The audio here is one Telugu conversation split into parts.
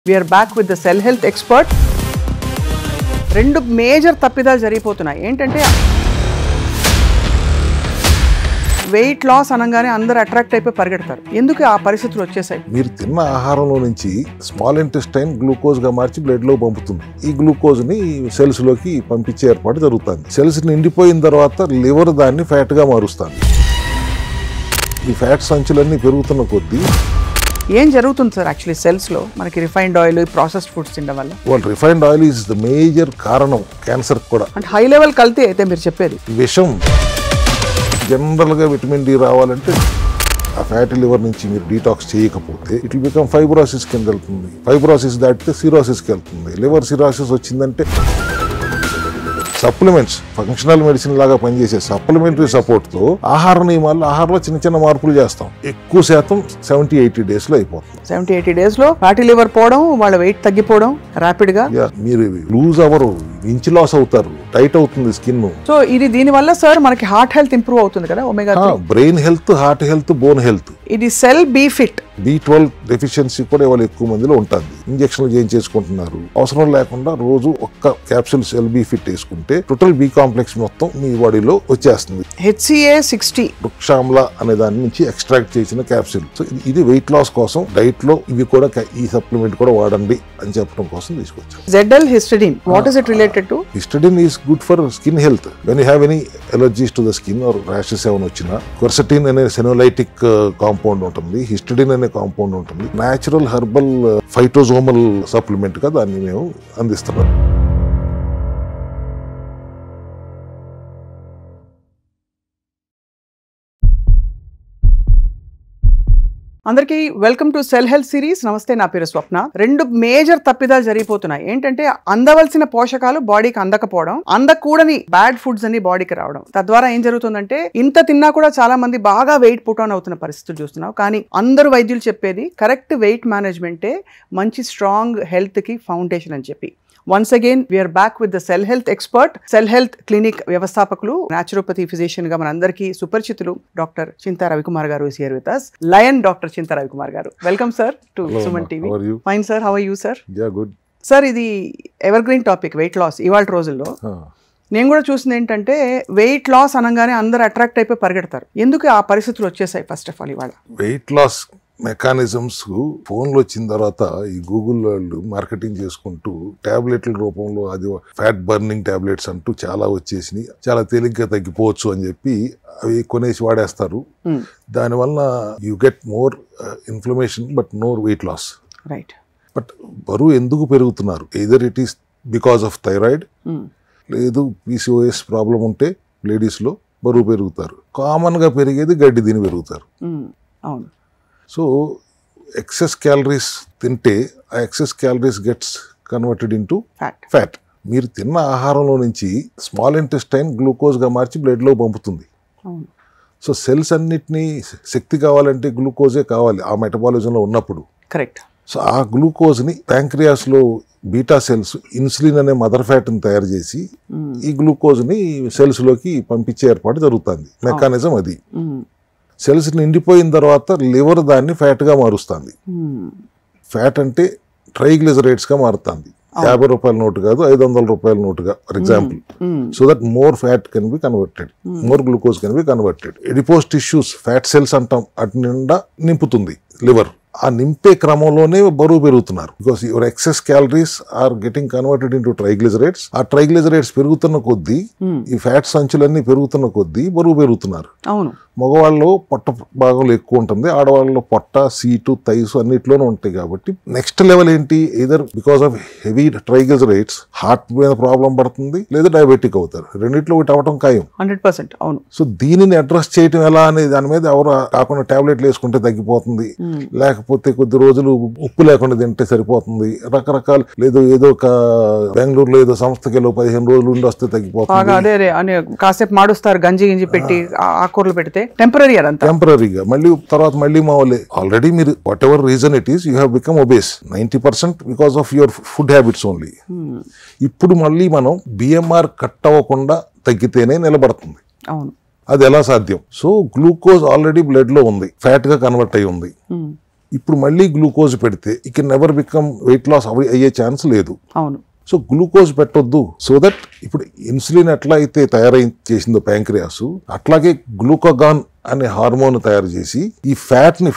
We are back with the cell health expert. రెండు మేజర్ తప్పిదాలు జరిగిపోతున్నాయి. ఏంటంటే వెయిట్ లాస్ అనగానే అందరూ అట్రాక్ట్ అయిపోయి పరిగెడతారు. ఎందుకు ఆ పరిస్థితులు వచ్చేసాయి? మీరు తిన్న ఆహారంలో నుంచి స్మాల్ ఇంటెస్టైన్ గ్లూకోజ్ గా మార్చి బ్లడ్ లో పంపుతుంది. ఈ గ్లూకోజ్ ని సెల్స్ లోకి పంపించే ఏర్పాటు జరుగుతుంది. సెల్స్ నిండిపోయిన తర్వాత లివర్ దాన్ని ఫ్యాట్ గా మారుస్తుంది. ఈ ఫ్యాట్ సంచులన్నీ పెరుగుతున్న కొద్దీ ఏం జరుగుతుంది సార్ యాక్చువల్లీ సెల్స్ లో? మనకి రిఫైన్డ్ ఆయిల్, ప్రాసెస్డ్ ఫుడ్స్ తినడం వల్ల. వాళ్ళు refined oil is the major కారణం క్యాన్సర్ కూడా. అంటే హై లెవెల్ కల్తీ అయితే మీరు చెప్పేది విషం. జనరల్ గా విటమిన్ డి రావాలంటే ఆ ఫ్యాటీ లివర్ నుంచి మీరు డీటాక్స్ చేయకపోతే ఇట్ విల్ బికమ్ ఫైబ్రోసిస్ కింద వెళ్తుంది. ఫైబ్రోసిస్ దాటితే సిరోసిస్కి వెళ్తుంది. లివర్ సిరోసిస్ వచ్చిందంటే సప్లిమెంట్స్, ఫంక్షనల్ మెడిసిన్ లాగా పనిచేసే సప్లిమెంటరీ సపోర్ట్ తో ఆహార నియమాల్లో ఆహారంలో చిన్న చిన్న మార్పులు చేస్తాం. ఎక్కువ శాతం 70-80 days లో అయిపోతుంది. 70-80 days లో ఫ్యాటీ లివర్ పోవడం, వాళ్ళ వెయిట్ తగ్గిపోవడం ర్యాపిడ్ గా. మీరు లూజ్ అవరు, ఇంచ్ లాస్ అవుతారు, టైట్ అవుతుంది స్కిన్. సో ఇది దీని వల్ల సార్ మనకి హార్ట్ హెల్త్ ఇంప్రూవ్ అవుతుంది కదా, omega 3. Brain health, heart health, bone health. ఇది సెల్ బి ఫిట్. B12 డెఫిషియన్సీ కూడా ఇవాళ ఎక్కువ మందిలో ఉంటుంది. ఇంజక్షన్లు చేయించేసుకుంటున్నారు. అవసరం లేకుండా రోజు ఒక్క క్యాప్సూల్ సెల్ బి ఫిట్ వేసుకుంటే టోటల్ బి కాంప్లెక్స్ మొత్తం మీ బాడీలో వచ్చేస్తుంది. HCA60 వృక్షామ్ల అనే దాని నుంచి ఎక్స్ట్రాక్ట్ చేసిన క్యాప్సూల్. సో ఇది వెయిట్ లాస్ కోసం డైట్ లో ఇవి కూడా, ఈ సప్లిమెంట్ కూడా వాడండి అని చెప్పడం కోసం తీసుకొచ్చాం. ZL histidine. What is it related to? Histidine is good for skin health. When you have any allergies to the skin or rashes ఏమైనా వచ్చినా, quercetin అనే సెనోలైటిక్ కాంపౌండ్ ఉంటుంది, హిస్టిడిన్ అనే కాంపౌండ్ ఉంటుంది. న్యాచురల్ హెర్బల్ ఫైటోజోమల్ సప్లిమెంట్ గా దాన్ని మేము అందిస్తున్నాం. అందరికీ welcome to cell health series. నమస్తే, నా పేరు స్వప్న. రెండు మేజర్ తప్పిదాలు జరిగిపోతున్నాయి. ఏంటంటే అందవలసిన పోషకాలు బాడీకి అందకపోవడం, అందకూడని బ్యాడ్ ఫుడ్స్ అన్ని బాడీకి రావడం. తద్వారా ఏం జరుగుతుందంటే ఇంత తిన్నా కూడా చాలా మంది బాగా వెయిట్ పుట్ ఆన్ అవుతున్న పరిస్థితులు చూస్తున్నాం. కానీ అందరూ వైద్యులు చెప్పేది కరెక్ట్ వెయిట్ మేనేజ్మెంటే మంచి స్ట్రాంగ్ హెల్త్ కి ఫౌండేషన్ అని చెప్పి. Once again, we are back with the cell health expert, cell health clinic వ్యవస్థాపకులు, naturopathy physician గా మనందరికీ సుపరిచితులు డాక్టర్ చింతా రవికుమార్ గారు is here with us. Lion doctor Chinta Ravikumar garu. Welcome sir to Suman TV. Fine sir, how are you sir? Ya, good sir. ఇది evergreen topic weight loss. ఇవాళ రోజుల్లో నేను కూడా చూసింది ఏంటంటే వెయిట్ లాస్ అనగానే అందరూ అట్రాక్ట్ అయిపోయి పరిగెడతారు. ఎందుకు ఆ పరిస్థితులు వచ్చేసాయి? ఫస్ట్ ఆఫ్ ఆల్ ఇవాళ వెయిట్ లాస్ మెకానిజమ్స్ ఫోన్లు వచ్చిన తర్వాత ఈ గూగుల్ వాళ్ళు మార్కెటింగ్ చేసుకుంటూ టాబ్లెట్ల రూపంలో అది ఫ్యాట్ బర్నింగ్ టాబ్లెట్స్ అంటూ చాలా వచ్చేసినాయి. చాలా తేలిగ్గా తగ్గిపోవచ్చు అని చెప్పి అవి కొనేసి వాడేస్తారు. దానివల్ల you get more inflammation but no weight loss. Right. But బరువు ఎందుకు పెరుగుతున్నారు? Either it is because of thyroid, లేదు PCOS ప్రాబ్లం ఉంటే లేడీస్లో బరువు పెరుగుతారు. కామన్గా పెరిగేది గడ్డి తిని పెరుగుతారు. అవును. సో ఎక్సెస్ క్యాలరీస్ తింటే ఆ excess calories gets converted into fat. మీరు తిన్న ఆహారంలో నుంచి స్మాల్ ఇంటెస్టైన్ గ్లూకోజ్ గా మార్చి బ్లడ్ లో పంపుతుంది. సో సెల్స్ అన్నిటినీ శక్తి కావాలంటే గ్లూకోజే కావాలి ఆ మెటబాలిజంలో ఉన్నప్పుడు. కరెక్ట్. సో ఆ గ్లూకోజ్ ని ప్యాంక్రియాస్ లో బీటా సెల్స్ ఇన్సులిన్ అనే మదర్ ఫ్యాట్ ని తయారు చేసి ఈ గ్లూకోజ్ ని సెల్స్ లోకి పంపించే ఏర్పాటు జరుగుతుంది. మెకానిజం అది. సెల్స్ నిండిపోయిన తర్వాత లివర్ దాన్ని ఫ్యాట్ గా మారుస్తుంది. ఫ్యాట్ అంటే ట్రైగ్లిజరైడ్స్ గా మారుతుంది. 50 రూపాయల నోటు కాదు, 500 రూపాయల నోటుగా for example. So that more fat can be converted, more glucose can be converted. Adipose tissues, fat cells అంటాం, అటు నిండా నింపుతుంది లివర్. ఆ నింపే క్రమంలోనే బరువు పెరుగుతున్నారు. Because your excess calories are getting converted into triglycerides. ఆ ట్రైగ్లిజరైడ్స్ పెరుగుతున్న కొద్దీ, ఈ ఫ్యాట్ సంచులన్నీ పెరుగుతున్న కొద్దీ బరువు పెరుగుతున్నారు. అవును. మగవాళ్ళలో పొట్ట భాగంలో ఎక్కువ ఉంటుంది, ఆడవాళ్ళలో పొట్ట, సీటు, థైస్ అన్నిట్లోనూ ఉంటాయి. కాబట్టి నెక్స్ట్ లెవెల్ ఏంటి? Either because of heavy triglycerides heart మీద ప్రాబ్లం పడుతుంది, లేదా డయాబెటిక్ అవుతారు. రెండిట్లో ఒకటి అవటం ఖాయం. 100%. అవును. సో దీనిని అడ్రస్ చేయటం ఎలా అనే దాని మీద ఎవరు కాకుండా టాబ్లెట్లు వేసుకుంటే తగ్గిపోతుంది, లేకపోతే కొద్ది రోజులు ఉప్పు లేకుండా తింటే సరిపోతుంది, రకరకాల లేదు ఏదో ఒక బెంగళూరులో ఏదో సంస్థకి 15 రోజులు ఉండి వస్తే తగ్గిపోతుంది. కాసేపు మాడుస్తారు, గంజి గింజి పెట్టి ఆకూరలు పెడితే టెంపరీగా మళ్ళీ తర్వాత మళ్ళీ మా వాళ్ళే. ఆల్రెడీ మీరు what ever reason it is, you have become obese 90% because of your food habits only. ఇప్పుడు మళ్ళీ మనం BMR కట్ అవ్వకుండా తగ్గితేనే నిలబడుతుంది. అవును. అది ఎలా సాధ్యం? సో గ్లూకోజ్ ఆల్రెడీ బ్లడ్ లో ఉంది, ఫ్యాట్ గా కన్వర్ట్ అయి ఉంది. ఇప్పుడు మళ్ళీ గ్లూకోజ్ పెడితే it can never become weight loss అయ్యే ఛాన్స్ లేదు. అవును. సో గ్లూకోజ్ పెట్టొద్దు. సో దట్ ఇప్పుడు ఇన్సులిన్ ఎట్లా అయితే చేసిందో ప్యాంక్రియాస్, అట్లాగే గ్లూకాగాన్ అనే హార్మోన్ తయారు చేసి ఈ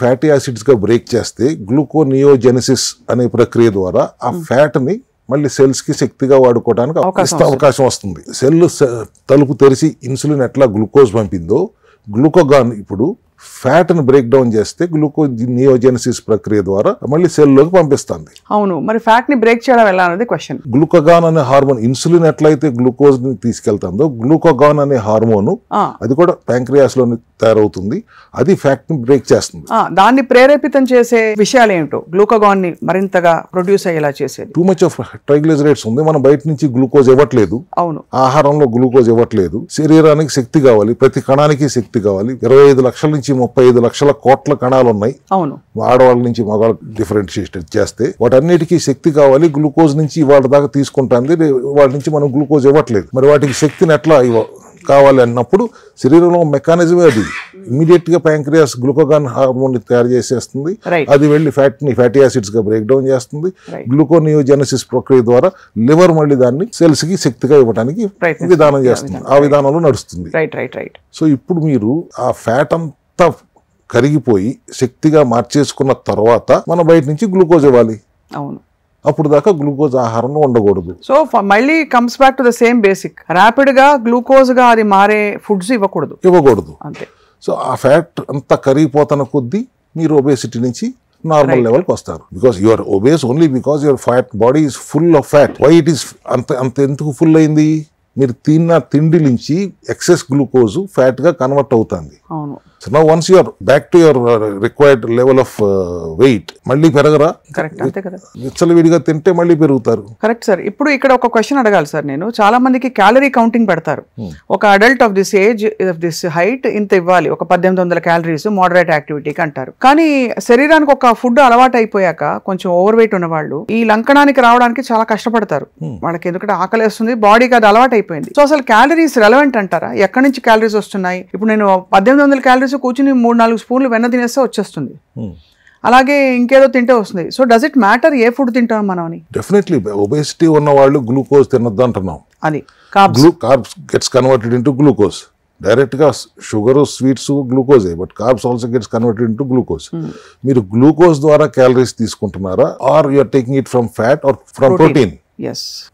ఫ్యాటీ యాసిడ్స్ గా బ్రేక్ చేస్తే గ్లూకోనియోజెనిసిస్ అనే ప్రక్రియ ద్వారా ఆ ఫ్యాట్ ని మళ్ళీ సెల్స్ కి శక్తిగా వాడుకోవడానికి అవకాశం వస్తుంది. సెల్ తలుపు తెరిచి ఇన్సులిన్ ఎట్లా గ్లూకోజ్ పంపిందో, గ్లూకాగాన్ ఇప్పుడు ఫ్యాట్ ని బ్రేక్ డౌన్ చేస్తే గ్లూకోనియోజెనిసిస్ ప్రక్రియ ద్వారా మళ్ళీ సెల్ లోకి పంపిస్తుంది. అవును, మరి ఫ్యాట్ ని బ్రేక్ చేయడం ఎలా అనేది క్వశ్చన్. గ్లూకాగాన్ అనే హార్మోన్, ఇన్సులిన్ ఎట్లయితే గ్లూకోజ్ ని తీసుకెళ్తుందో, గ్లూకాగాన్ అనే హార్మోన్ అది కూడా ప్యాంక్రియాస్ లో తయారవుతుంది. అది ఫ్యాట్ ని బ్రేక్ చేస్తుంది. దాన్ని ప్రేరేపితం చేసే విషయాలు ఏమిటో, గ్లూకాగాన్ ని మరింతగా ప్రొడ్యూస్ అయ్యేలా చేసేది. టూ మచ్ ఆఫ్ ట్రైగ్లిజరైడ్స్ ఉంది. మనం బయట నుంచి గ్లూకోజ్ ఇవ్వట్లేదు. అవును, ఆహారంలో గ్లూకోజ్ ఇవ్వట్లేదు. శరీరానికి శక్తి కావాలి, ప్రతి కణానికి శక్తి కావాలి. 25 లక్షల నుంచి 35 లక్షల కోట్ల కణాలు ఉన్నాయి. అవును, ఆడవాళ్ళ నుంచి మగవాళ్ళ డిఫరెన్షియేట్ చేస్తే వాటన్నిటికీ శక్తి కావాలి. గ్లూకోజ్ నుంచి వాళ్ళ దాకా తీసుకుంటుంది, వాళ్ళ నుంచి మనం గ్లూకోజ్ ఇవ్వట్లేదు. మరి వాటికి శక్తిని ఎట్లా కావాలి అన్నప్పుడు శరీరంలో మెకానిజమే అది. ఇమీడియట్ గా ప్యాంక్రియాస్ గ్లూకాగాన్ హార్మోన్ తయారు చేసేస్తుంది. అది వెళ్ళి ఫ్యాటీ యాసిడ్స్ గా బ్రేక్ డౌన్ చేస్తుంది. గ్లూకోనియోజెనిసిస్ ప్రక్రియ ద్వారా లివర్ మళ్ళీ దాన్ని సెల్స్ కి శక్తిగా ఇవ్వడానికి విధానం చేస్తుంది. ఆ విధానంలో నడుస్తుంది. సో ఇప్పుడు మీరు ఆ ఫ్యాట్ అంతా కరిగిపోయి శక్తిగా మార్చేసుకున్న తర్వాత మనం బయట నుంచి గ్లూకోజ్ ఇవ్వాలి. అవును, అప్పుడు దాకా గ్లూకోజ్ ఆహారంలో ఉండకూడదు. సో మళ్ళీ comes back to the same basic, rapid గా గ్లూకోజ్ గా అది మారే ఫుడ్స్ ఇవ్వకూడదు అంతే. సో ఆ ఫ్యాట్ అంతా కరిగిపోతున్న కొద్దీ మీరు ఒబేసిటీ నుంచి నార్మల్ లెవెల్కి వస్తారు. Because your obese only because your fat body is full of fat. Why it is అంత ఎందుకు ఫుల్ అయింది? మీరు తిన్న తిండి నుంచి ఎక్సెస్ గ్లూకోజ్ ఫ్యాట్ గా కన్వర్ట్ అవుతుంది. అవును. So now once you're back to your required level of weight, మళ్ళీ పెరగరా? కరెక్ట్, అంతే కదా. విచ్చలవిడిగా తింటే మళ్ళీ పెరుగుతారు. Correct sir. ఇప్పుడు ఇక్కడ ఒక క్వశ్చన్ అడగాలి సార్ నేను. చాలా మందికి క్యాలరీ కౌంటింగ్ పెడతారు. ఒక adult of this age of this height ఇంత ఇవ్వాలి, ఒక 1800 క్యాలరీస్ మోడరేట్ యాక్టివిటీకి అంటారు. కానీ శరీరానికి ఒక ఫుడ్ అలవాటు అయిపోయాక కొంచెం ఓవర్ వెయిట్ ఉన్న వాళ్ళు ఈ లంకనానికి రావడానికి చాలా కష్టపడతారు. వాళ్ళకి ఎందుకంటే ఆకలి వేస్తుంది, బాడీకి అది అలవాటు అయిపోయింది. సో అసలు క్యాలరీస్ రెలవెంట్ అంటారా? ఎక్కడి నుంచి క్యాలరీస్ వస్తున్నాయి? ఇప్పుడు నేను 1800 క్యాలరీస్ కూర్చుని 3-4 స్పూన్లు వెన్న తినేస్తే వచ్చేస్తుంది. అలాగే ఇంకేదో తింటే వస్తుంది. So does it matter A food తింటాం మనం అని? డెఫినెట్లీ ఒబేసిటీ ఉన్న వాళ్ళు గ్లూకోజ్ తినొద్దు అంటున్నాం. అది carbs gets converted into glucose. Direct గా షుగర్, స్వీట్స్ గ్లూకోజే, but carbs also gets converted into glucose. మీరు గ్లూకోజ్ ద్వారా క్యాలరీస్ తీసుకుంటున్నారా, are you are taking it from fat or from protein?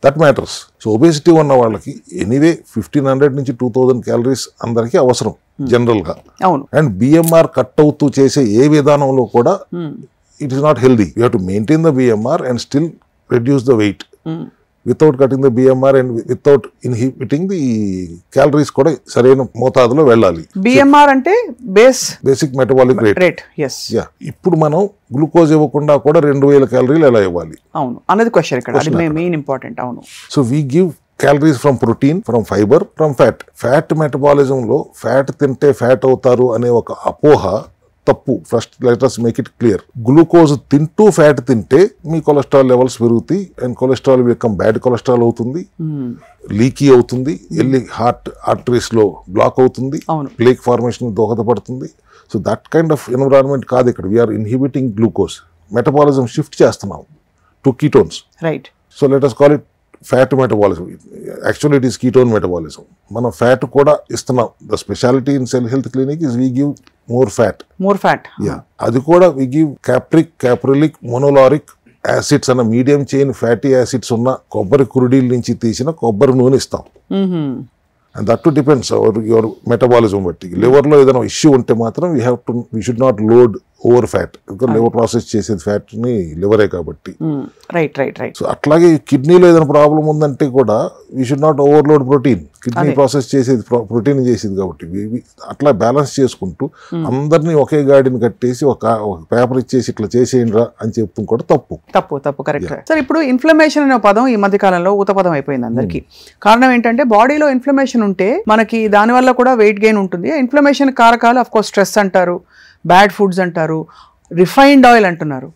That matters. So obesity ఉన్న వాళ్ళకి ఎనీవే 1500 నుంచి 2000 క్యాలరీస్ అందరికీ అవసరం జనరల్ గా. అండ్ బిఎంఆర్ కట్ అవుతూ చేసే ఏ విధానంలో కూడా it is not healthy. You have to maintain the BMR and still reduce the weight without cutting the BMR and without inhibiting the calories కూడా సరైన మోతాదులో వెళ్ళాలి. బిఎంఆర్ అంటే బేసిక్ మెటబాలిక్ రేట్. ఇప్పుడు మనం గ్లూకోజ్ ఇవ్వకుండా కూడా 2000 క్యాలరీలు ఎలా ఇవ్వాలి? అవును అన్నది క్వశ్చన్ ఇక్కడ. అది మెయిన్ ఇంపార్టెంట్. అవును. So we give calories from protein, from fibre, from fat. Fat మెటబాలిజంలో ఫ్యాట్ తింటే ఫ్యాట్ అవుతారు అనే ఒక అపోహ తప్పు. First let us make it clear. Glucose తింటూ ఫ్యాట్ తింటే మీ కొలెస్ట్రాల్ లెవెల్స్ పెరుగుతాయి and cholesterol become bad cholesterol అవుతుంది, లీకీ అవుతుంది, వెళ్ళి ఆర్టరీస్ లో బ్లాక్ అవుతుంది, ప్లేక్ ఫార్మేషన్ దోహదపడుతుంది. So that kind of environment కాదు ఇక్కడ. We're inhibiting glucose. Metabolism shift చేస్తున్నాం to ketones. Right. So let us call it fat metabolism. Actually it is ketone metabolism. మనం ఫ్యాట్ కూడా ఇస్తున్నాం. The speciality in cell health clinic is we give more fat. అది కూడా we give caprilic monolauric acids అన్న మీడియం చైన్ ఫ్యాటీ యాసిడ్స్ ఉన్న కొబ్బరి కురుడీల నుంచి తీసిన కొబ్బరి నూనె ఇస్తాం. And that to depends your metabolism బట్టి. లివర్ లో ఏదైనా ఇష్యూ ఉంటే మాత్రం we should not load over fat. ఇంకా లివర్ ప్రాసెస్ చేసేది ఫ్యాట్ ని లివరే కాబట్టి. సో అట్లాగే కిడ్నీలో ఏదైనా ప్రాబ్లం ఉందంటే కూడా we should not overload protein. Kidney process చేసేది ప్రోటీన్ చేసేది కాబట్టి అట్లా బ్యాలెన్స్ చేసుకుంటూ అందరినీ ఒకే గాడిని కట్టేసి ఒక పేపర్ ఇచ్చేసి ఇట్లా చేసేయండిరా అని చెప్తాం కూడా తప్పు. Correct sir. ఇప్పుడు ఇన్ఫ్లమేషన్ అనే పదం ఈ మధ్య కాలంలో ఊతపదం అయిపోయింది అందరికి. కారణం ఏంటంటే బాడీలో ఇన్ఫ్లమేషన్ ఉంటే మనకి దానివల్ల కూడా వెయిట్ గెయిన్ ఉంటుంది. ఇన్ఫ్లమేషన్ కారకాలు అఫ్ కోర్స్ స్ట్రెస్ అంటారు, బ్యాడ్ ఫుడ్స్ అంటారు, రిఫైన్డ్ ఆయిల్ అంటున్నారు.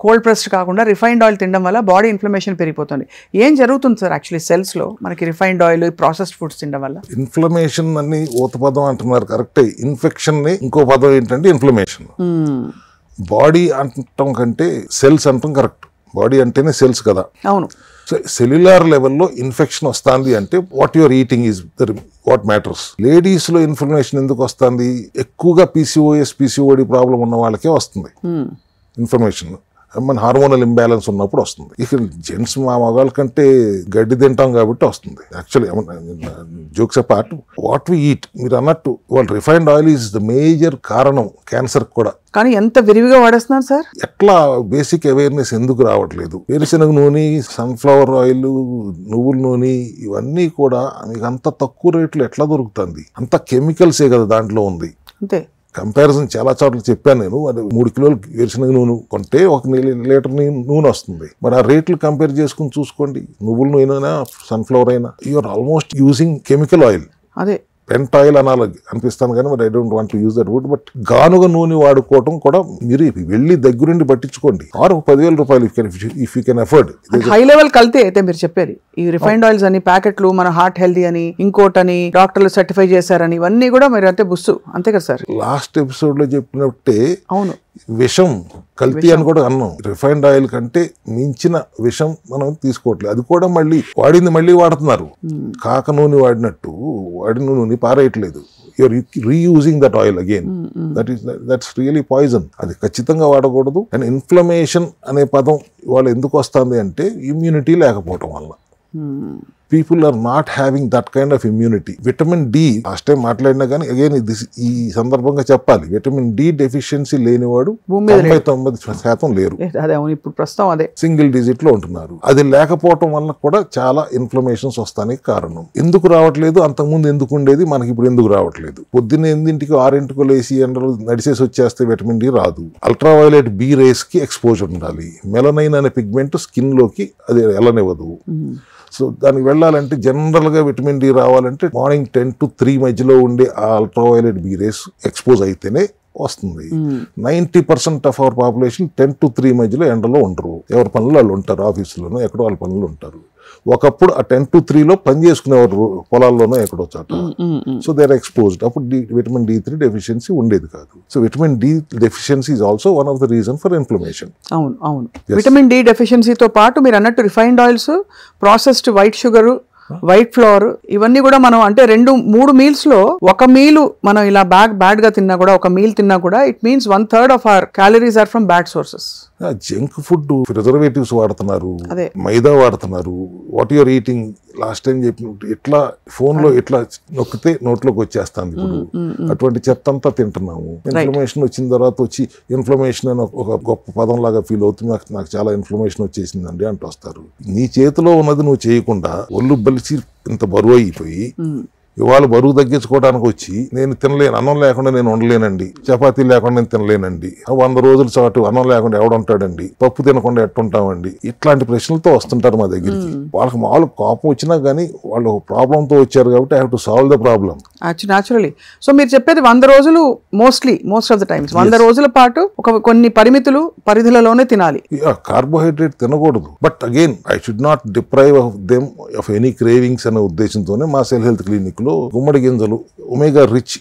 కోల్డ్ ప్రెస్డ్ కాకుండా రిఫైన్డ్ ఆయిల్ తినడం వల్ల బాడీ ఇన్ఫ్లమేషన్ పెరిగిపోతుంది. ఏం జరుగుతుంది సార్ యాక్చువల్లీ సెల్స్ లో మనకి రిఫైన్డ్ ఆయిల్, ప్రాసెస్డ్ ఫుడ్స్ తినడం వల్ల? ఇన్ఫ్లమేషన్ అని ఊత పదం అంటున్నారు కరెక్టే. ఇన్ఫెక్షన్ ని ఇంకో పదం ఏంటంటే ఇన్ఫ్లమేషన్. బాడీ అంటాం కంటే సెల్స్ అంటాం కరెక్ట్. బాడీ అంటేనే సెల్స్ కదా. అవును. సో సెల్యులార్ లెవెల్లో ఇన్ఫెక్షన్ వస్తుంది అంటే what your eating is what matters. Ladies లో ఇన్ఫ్లమేషన్ ఎందుకు వస్తుంది? ఎక్కువగా పీసీఓడి ప్రాబ్లం ఉన్న వాళ్ళకే వస్తుంది ఇన్ఫర్మేషన్. మన హార్మోనల్ ఇంబ్యాలెన్స్ ఉన్నప్పుడు వస్తుంది. ఇక జెంట్స్ మా మగాళ్ళ కంటే గడ్డి తింటాం కాబట్టి వస్తుంది. Actually jokes apart, what we eat, మీరు అన్నట్టు వాళ్ళు refined oil is the major కారణం క్యాన్సర్ కూడా. కానీ ఎంత విరివిగా వాడేస్తున్నారు సార్. ఎట్లా బేసిక్ అవేర్నెస్ ఎందుకు రావట్లేదు? వేరుశనగ నూనె, సన్ఫ్లవర్ ఆయిల్, నువ్వుల నూనె ఇవన్నీ కూడా మీకు అంత తక్కువ రేట్లు ఎట్లా దొరుకుతుంది? అంత కెమికల్సే కదా దాంట్లో ఉంది. అంతే. కంపారిజన్ చాలా చోట్ల చెప్పాను నేను. అది 3 కిలోలు వేరుశనగ నూనె కొంటే 1 లీటర్ నూనె వస్తుంది. మరి ఆ రేట్లు కంపేర్ చేసుకుని చూసుకోండి. నువ్వుల నూనె అయినా సన్ఫ్లవర్ అయినా you're almost using chemical oil. అదే పెంట్ ఆయిల్ అనాలి అనిపిస్తాను కానీ మరి I don't want to use that word. But గానుగ నూనె వాడుకోవటం కూడా మీరు వెళ్ళి దగ్గరుండి పట్టించుకోండి. 10,000 రూపాయలు if you can afford. High level కల్తీ అయితే మీరు చెప్పేది. ఈ రిఫైన్డ్ ఆయిల్స్ అని ప్యాకెట్లు, మన హార్ట్ హెల్దీ అని, ఇంకోటని, డాక్టర్లు సర్టిఫై చేశారని, ఇవన్నీ కూడా మీరు అంతే బుస్సు. అంతే కదా సార్. లాస్ట్ ఎపిసోడ్ లో చెప్పినట్టే అవును, విషం కల్తీ అని కూడా అన్నాం. రిఫైన్డ్ ఆయిల్ కంటే మించిన విషం మనం తీసుకోవట్లేదు. అది కూడా మళ్ళీ వాడింది మళ్ళీ వాడుతున్నారు. కాక నూనె వాడినట్టు వాడిన నూనె పారేయట్లేదు. You're reusing that oil again. That's really poison. అది ఖచ్చితంగా వాడకూడదు. అండ్ ఇన్ఫ్లమేషన్ అనే పదం వాళ్ళు ఎందుకు వస్తుంది అంటే ఇమ్యూనిటీ లేకపోవటం వల్ల. People are not having that kind of immunity. Vitamin D last time మాట్లాడినా కానీ అగైన్ ఈ సందర్భంగా చెప్పాలి, విటమిన్ డి డెఫిషియన్సీ లేనివాడు 99% లేరు. ఇప్పుడు ప్రస్తుతం అదే సింగిల్ డిజిట్ లో ఉంటున్నారు. అది లేకపోవటం వల్ల కూడా చాలా ఇన్ఫ్లమేషన్స్ వస్తానికి కారణం. ఎందుకు రావట్లేదు? అంతకుముందు ఎందుకు ఉండేది, మనకి ఇప్పుడు ఎందుకు రావట్లేదు? పొద్దున్న 8ంటికి 6ంటికి లేసి ఎండలు నడిచేసి వచ్చేస్తే విటమిన్ డి రాదు. అల్ట్రావైలెట్ బి రేస్ కి ఎక్స్పోజర్ ఉండాలి. మెలనైన్ అనే పిగ్మెంట్ స్కిన్ లోకి అది వెళ్ళనివ్వదు. సో దానికి వెళ్ళాలంటే జనరల్గా విటమిన్ డి రావాలంటే మార్నింగ్ 10 to 3 మధ్యలో ఉండే ఆ అల్ట్రావైలెట్ బి రేస్ ఎక్స్పోజ్ అయితేనే వస్తుంది. 90% ఆఫ్ అవర్ పాపులేషన్ 10 to 3 మధ్యలో ఎండలో ఉండరు. ఎవరి పనులు వాళ్ళు ఉంటారు, ఆఫీసులోనో ఎక్కడో వాళ్ళ పనులు ఉంటారు. ఒకప్పుడు ఆ 10 to 3లో పని చేసుకునేవారు పొలాల్లోనో ఎక్కడో చోట. So they are exposed. అప్పుడు విటమిన్ D3 డెఫిషియన్సీ ఉండేది కాదు. So vitamin D deficiency is also one of the reason for inflammation. అవును అవును. విటమిన్ డి డెఫిషియన్సీతో పాటు మీరు అన్నట్టు refined oils, processed white sugar, white flour, ఇవన్నీ కూడా మనం అంటే 2-3 మీల్స్ లో ఒక మీల్ మనం ఇలా బ్యాడ్ గా తిన్నా కూడా, ఒక మీల్ తిన్నా కూడా it means 1/3 of our calories are from bad sources. Junk food, preservatives వాడుతున్నారు, మైదా వాడుతున్నారు. What your eating last time చెప్పినట్టు ఇట్లా ఫోన్ లో ఇట్లా నొక్కితే నోట్లోకి వచ్చేస్తుంది. ఇప్పుడు అటువంటి చెత్త అంతా తింటున్నాము. ఇన్ఫ్లమేషన్ వచ్చిన తర్వాత వచ్చి ఇన్ఫ్లమేషన్ అని ఒక గొప్ప పదం లాగా ఫీల్ అవుతుంది. నాకు చాలా ఇన్ఫ్లమేషన్ వచ్చేసిందండి అంటూ వస్తారు. నీ చేతిలో ఉన్నది నువ్వు చేయకుండా ఒళ్ళు బలిసి ఇంత బరువు అయిపోయి ఇవాళ బరువు తగ్గించుకోవడానికి వచ్చి నేను తినలేను, అన్నం లేకుండా నేను ఉండలేనండి, చపాతీ లేకుండా నేను తినలేనండి, 100 రోజుల చాటు అన్నం లేకుండా ఎవడుంటాడండి, పప్పు తినకుండా ఎట్టుంటామండి, ఇట్లాంటి ప్రశ్నలతో వస్తుంటారు మా దగ్గరికి. వాళ్ళకి మామూలు కోపం వచ్చినా కానీ వాళ్ళు ఒక ప్రాబ్లంతో వచ్చారు కాబట్టి I have to solve the problem. Naturally. So మీరు చెప్పేది 100 రోజులు మోస్ట్ ఆఫ్ ద టైమ్స్ 100 రోజుల పాటు కొన్ని పరిధిలలోనే తినాలి. కార్బోహైడ్రేట్ తినకూడదు. But again I should not deprive of them of any cravings అనే ఉద్దేశంతోనే మా సెల్ హెల్త్ క్లినిక్ లో గుమ్మడి గింజలు, ఒమేగా రిచ్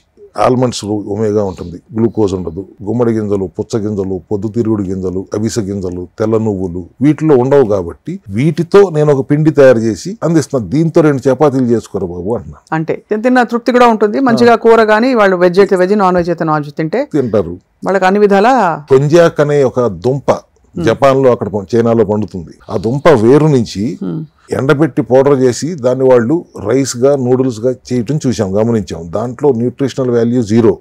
ఆల్మండ్స్ లో ఒమేగా ఉంటుంది, గ్లూకోజ్ ఉండదు. గుమ్మడి గింజలు, పుచ్చ గింజలు, పొద్దుతిరుగుడు గింజలు, అవిసె గింజలు, తెల్ల నువ్వులు వీటిలో ఉండవు కాబట్టి వీటితో నేను ఒక పిండి తయారు చేసి అందిస్తున్నా. దీంతో 2 చపాతీలు చేసుకోరు బాబు అంటున్నా. అంటే తిన్న తృప్తి కూడా ఉంటుంది. మంచిగా కూర కానీ వాళ్ళు వెజ్ అయితే వెజ్, నాన్ వెజ్ అయితే నాన్ వెజ్ తింటారు. వాళ్ళకి అన్ని విధాల. కొంజాక్ అనే ఒక దుంప జపాన్ లో, అక్కడ చైనాలో పండుతుంది. ఆ దుంప వేరు నుంచి ఎండబెట్టి పౌడర్ చేసి దాన్ని వాళ్ళు రైస్ గా, నూడిల్స్ గా చేయటం గమనించాం. దాంట్లో న్యూట్రిషనల్ వాల్యూ 0,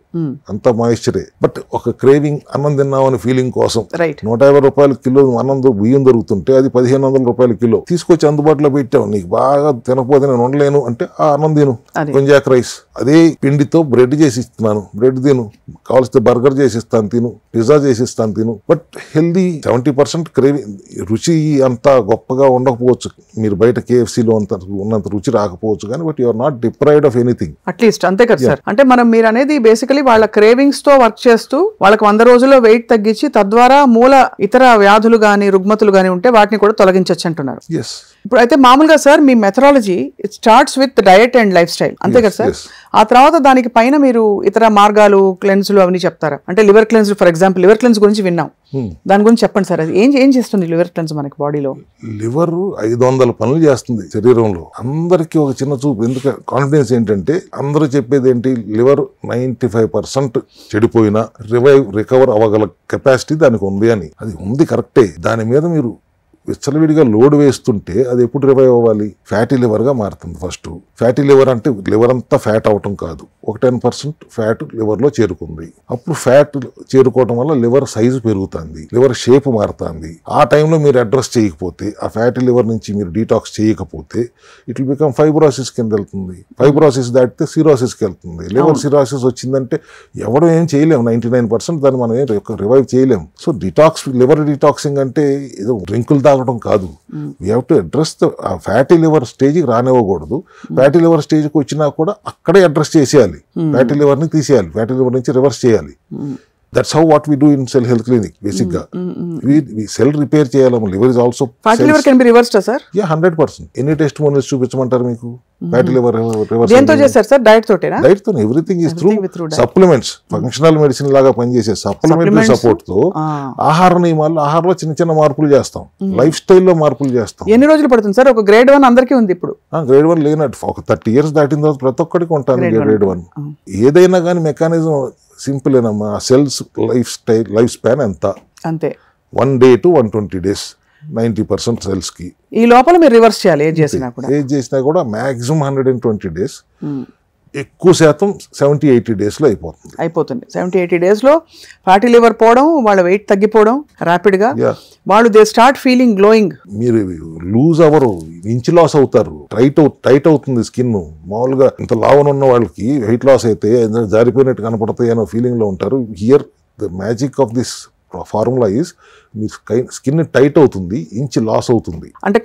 అంత మాయిశ్చరే. బట్ ఒక క్రేవింగ్, అన్నం తిన్నామని ఫీలింగ్ కోసం 150 రూపాయల కిలో బియ్యం దొరుకుతుంటే అది 1500 రూపాయల కిలో తీసుకొచ్చి అందుబాటులో పెట్టాం. నీకు బాగా తినకపోతే నేను ఉండలేను అంటే ఆ అన్నం తిను, కొంజాక్ రైస్. అదే పిండితో బ్రెడ్ చేసి ఇస్తున్నాను, బ్రెడ్ తిను, కావాల్సిన బర్గర్ చేసిస్తాను తిను, పిజ్జా చేసిస్తాను తిను. But healthy 70% craving. రుచి అంతా గొప్పగా ఉండకపోవచ్చు, మీరు మీరు బయట KFCలో ఉన్నంత రుచి రాకపోవచ్చు కానీ but you are not deprived of anything. At least అంతే కదా సార్. అంటే మీరు అనేది బేసికలీ వాళ్ళ క్రేవింగ్స్ తో వర్క్ చేస్తూ వాళ్ళకి 100 రోజుల్లో వెయిట్ తగ్గించి తద్వారా మూల ఇతర వ్యాధులు గాని రుగ్మతులు గాని ఉంటే వాటిని కూడా తొలగించవచ్చు అంటున్నారు. ఇప్పుడు అయితే మామూలుగా sir me methodology it starts with diet and life style అంతే కదా సార్. ఆ తర్వాత దానికి పైన మీరు ఇతర మార్గాలు క్లెన్స్లు అవన్నీ చెప్తారా? అంటే liver cleanse for example, liver cleanse గురించి విన్నాం, దాని గురించి చెప్పండి సార్. అది ఏం చేస్తుంది లివర్ క్లెన్స్ మనకి బాడీలో? లివర్ 500 పనులు చేస్తుంది శరీరంలో. అందరికి ఒక చిన్న చూపు, ఎందుకంటే కాన్ఫిడెన్స్ ఏంటంటే అందరూ చెప్పేది ఏంటి, లివర్ 95% చెడిపోయినా రికవర్ అవ్వగల కెపాసిటీ దానికి ఉంది అని. అది ఉంది కరెక్టే. దాని మీద మీరు విచ్చలవిడిగా లోడ్ వేస్తుంటే అది ఎప్పుడు రివైవ్ అవ్వాలి? ఫ్యాటీ లివర్గా మారుతుంది. ఫస్ట్ ఫ్యాటీ లివర్ అంటే లివర్ అంతా ఫ్యాట్ అవటం కాదు, ఒక 10% ఫ్యాట్ లివర్లో చేరుకుంది. అప్పుడు ఫ్యాట్ చేరుకోవటం వల్ల లివర్ సైజు పెరుగుతుంది, లివర్ షేప్ మారుతుంది. ఆ టైంలో మీరు అడ్రస్ చేయకపోతే, ఆ ఫ్యాటీ లివర్ నుంచి మీరు డీటాక్స్ చేయకపోతే ఇట్ విల్ బికమ్ ఫైబ్రోసిస్ కింద వెళ్తుంది. ఫైబ్రోసిస్ దాటితే సిరోసిస్కి వెళ్తుంది. లివర్ సిరోసిస్ వచ్చిందంటే ఎవరు ఏం చేయలేము, 99% దాన్ని మనం రివైవ్ చేయలేము. సో డిటాక్స్, లివర్ డిటాక్సింగ్ అంటే ఏదో డ్రింకులు తాగడం కాదు. వీ హ్యావ్ టు అడ్రస్ ఆ ఫ్యాటీ లివర్ స్టేజ్కి రానివ్వకూడదు. ఫ్యాటీ లివర్ స్టేజ్కి వచ్చినా కూడా అక్కడే అడ్రస్ చేసేయాలి. ఫ్యాటీ లివర్ని తీసేయాలి, ఫ్యాటీ లివర్ నుంచి రివర్స్ చేయాలి. That's how what we do in Cell Health Clinic basically. We cell repair చేయాలి. Liver is also fatty liver can be reversed sir? Yeah, 100%. ఎన్ని టెస్టిమోనియల్స్ చూపించమంటారు మీకు? ఫ్యాటీ లివర్ రివర్స్ దేంతో చేస్తారు సార్? డైట్ తోటేనా? డైట్ తో. Everything is through supplements. Functional medicine లాగా పనిచేసే సప్లిమెంటరీ సపోర్ట్ తో ఆహార నియమాల్లో, ఆహారంలో చిన్న చిన్న మార్పులు చేస్తాం, లైఫ్ స్టైల్లో మార్పులు చేస్తాం. ఎన్ని రోజులు పడుతుంది సార్? ఒక గ్రేడ్ 1 అందరికీ ఉంది ఇప్పుడు. గ్రేడ్ 1 లేనట్టు ఒక 30 years దాటిన తర్వాత ప్రతి ఒక్కడికి ఉంటాను గ్రేడ్ 1. ఏదైనా కానీ మెకానిజం సింపుల్ ఏనమ్మా. సెల్స్ లైఫ్ స్పాన్ ఎంత? అంతే 1 day to 120 days 90% సెల్స్ కి. ఈ లోపల మీరు రివర్స్ చేయాలి ఏజ్ చేసినా కూడా మాక్సిమం 120 days, ఎక్కువ శాతం 70-80 days లో అయిపోతుంది. 70-80 days లో ఫ్యాటీ లివర్ పోవడం, వాళ్ళ వెయిట్ తగ్గిపోవడం ర్యాపిడ్ గా, వాళ్ళు దే స్టార్ట్ ఫీలింగ్ గ్లోయింగ్. మీరు లూజ్ అవరు, ఇంచ్ లాస్ అవుతారు, టైట్ అవుతుంది స్కిన్. మామూలుగా ఇంత లావునున్న వాళ్ళకి వెయిట్ లాస్ అయితే జారిపోయినట్టు కనపడతాయి అనే ఫీలింగ్ లో ఉంటారు. Here the magic of this formula is me skin tight అవుతుంది, ఇంచ్ లాస్ అవుతుంది. అంటే